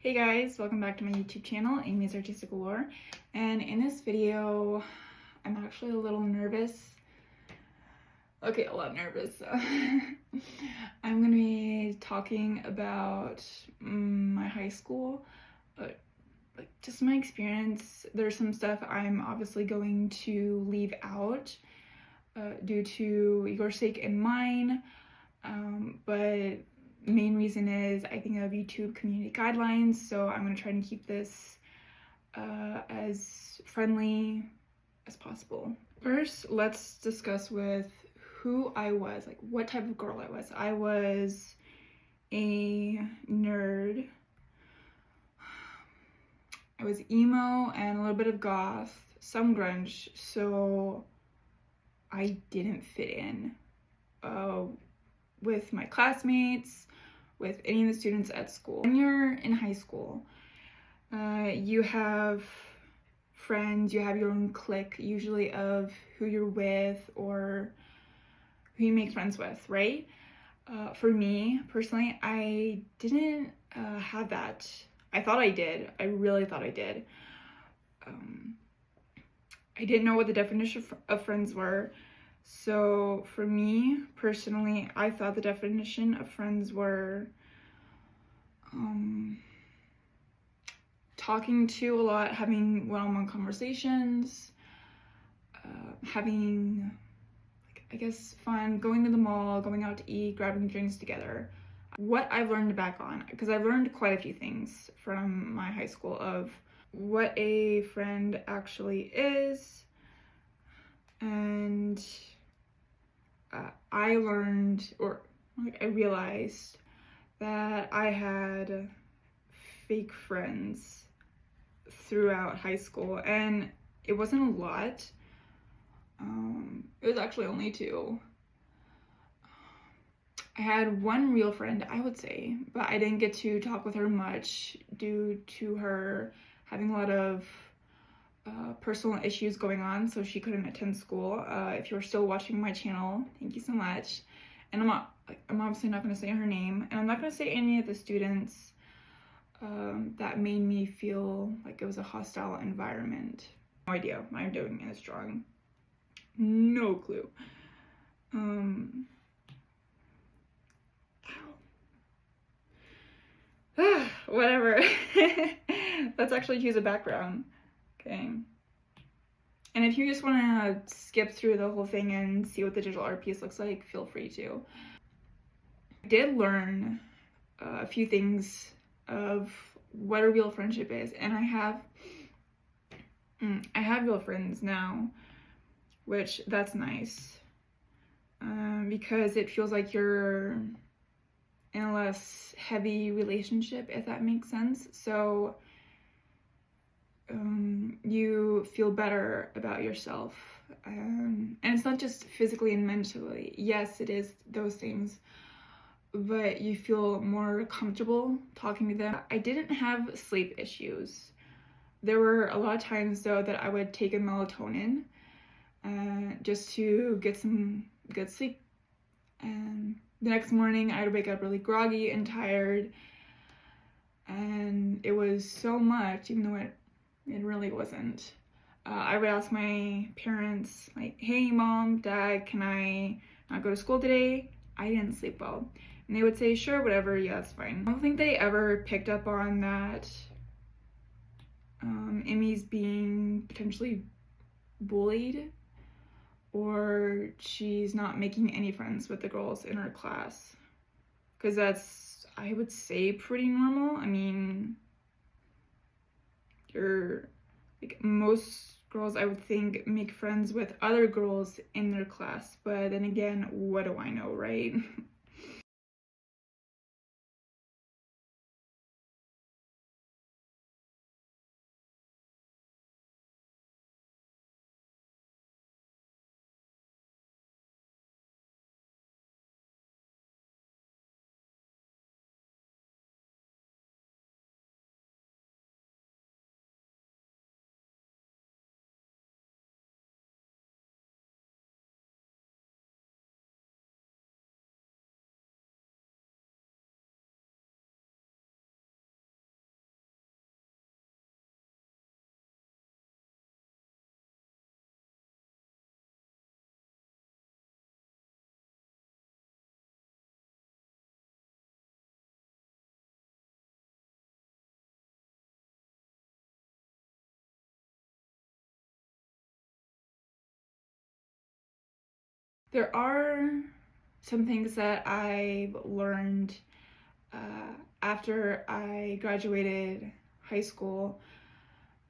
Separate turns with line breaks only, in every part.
Hey guys, welcome back to my YouTube channel, Amy's Artistic Allure. And in this video, I'm actually a little nervous. Okay, a lot nervous. I'm gonna be talking about my high school, like just my experience. There's some stuff I'm obviously going to leave out due to your sake and mine, but main reason is I think of YouTube community guidelines, so I'm going to try and keep this as friendly as possible. First, let's discuss with who I was, like what type of girl I was. I was a nerd. I was emo and a little bit of goth, some grunge, so I didn't fit in with my classmates, with any of the students at school. When you're in high school, you have friends, you have your own clique, usually of who you're with or who you make friends with, right? For me, personally, I didn't have that. I thought I did. I really thought I did. I didn't know what the definition of friends were. So for me, personally, I thought the definition of friends were talking to a lot, having one-on-one conversations, having, like, I guess, fun, going to the mall, going out to eat, grabbing drinks together. What I've learned back on, because I've learned quite a few things from my high school of what a friend actually is, and I learned, or like I realized that I had fake friends throughout high school, and it wasn't a lot. It was actually only two. I had one real friend, I would say, but I didn't get to talk with her much due to her having a lot of personal issues going on, so she couldn't attend school. If you're still watching my channel, thank you so much. And I'm obviously not going to say her name, and I'm not going to say any of the students that made me feel like it was a hostile environment. No idea what I'm doing is drawing. No clue. Whatever. Let's actually choose a background. Okay. And if you just want to skip through the whole thing and see what the digital art piece looks like, feel free to. I did learn a few things of what a real friendship is, and I have real friends now, which that's nice, because it feels like you're in a less heavy relationship, if that makes sense. So you feel better about yourself, and it's not just physically and mentally. Yes, it is those things, but you feel more comfortable talking to them. I didn't have sleep issues. There were a lot of times though that I would take a melatonin just to get some good sleep, and the next morning I'd wake up really groggy and tired, and it was so much, even though it really wasn't. I would ask my parents, like, hey mom, dad, can I not go to school today? I didn't sleep well. And they would say, sure, whatever, yeah, that's fine. I don't think they ever picked up on that Emmy's being potentially bullied, or she's not making any friends with the girls in her class. Because that's, I would say, pretty normal. I mean, like, most girls, I would think, make friends with other girls in their class, but then again, what do I know, right? There are some things that I've learned after I graduated high school.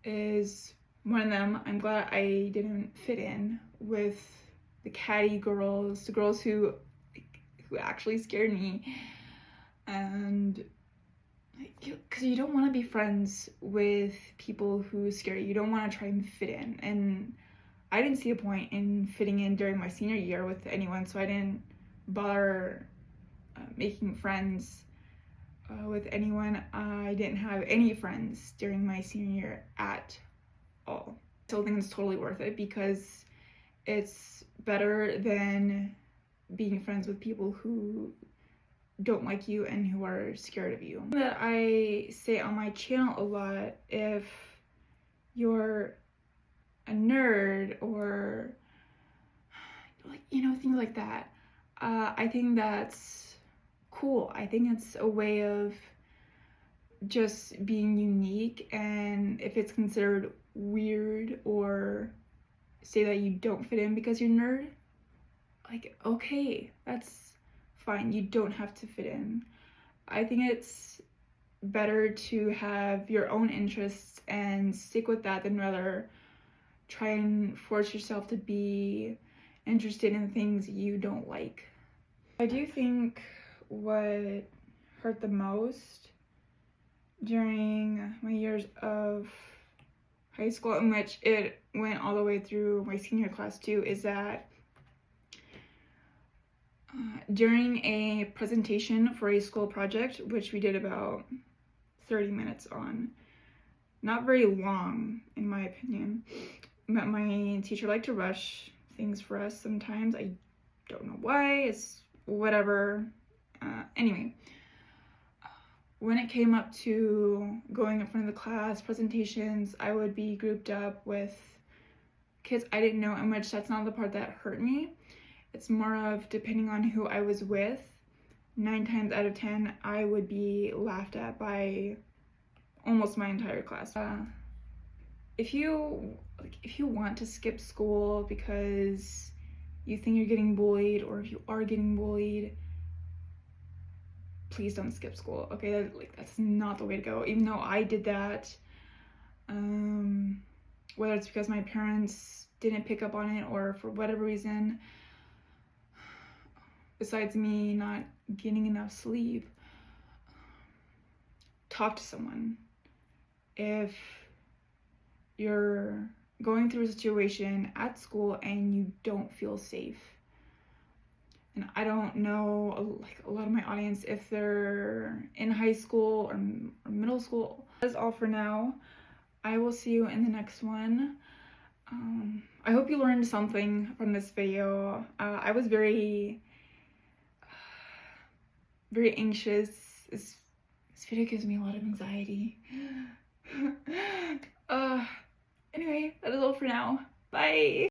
Is one of them, I'm glad I didn't fit in with the catty girls, the girls who actually scared me. And because you don't want to be friends with people who scare you. You don't want to try and fit in. And I didn't see a point in fitting in during my senior year with anyone, so I didn't bother making friends with anyone. I didn't have any friends during my senior year at all. I still think it's totally worth it because it's better than being friends with people who don't like you and who are scared of you. That I say on my channel a lot, if you're a nerd or like, you know, things like that, I think that's cool. I think it's a way of just being unique, and if it's considered weird or say that you don't fit in because you're a nerd, like, okay, that's fine. You don't have to fit in. I think it's better to have your own interests and stick with that than rather try and force yourself to be interested in things you don't like. I do think what hurt the most during my years of high school, in which it went all the way through my senior class too, is that during a presentation for a school project, which we did about 30 minutes on, not very long in my opinion, but my teacher liked to rush things for us sometimes. I don't know why, it's whatever. Anyway, when it came up to going in front of the class, presentations, I would be grouped up with kids I didn't know, in which that's not the part that hurt me. It's more of, depending on who I was with, 9 times out of 10, I would be laughed at by almost my entire class. If you want to skip school because you think you're getting bullied, or if you are getting bullied, please don't skip school, okay? That's not the way to go. Even though I did that, whether it's because my parents didn't pick up on it or for whatever reason, besides me not getting enough sleep, talk to someone. If you're going through a situation at school and you don't feel safe, and I don't know, like, a lot of my audience, if they're in high school or middle school. That's all for now. I will see you in the next one. I hope you learned something from this video. I was very anxious. This video gives me a lot of anxiety. Anyway, that is all for now. Bye!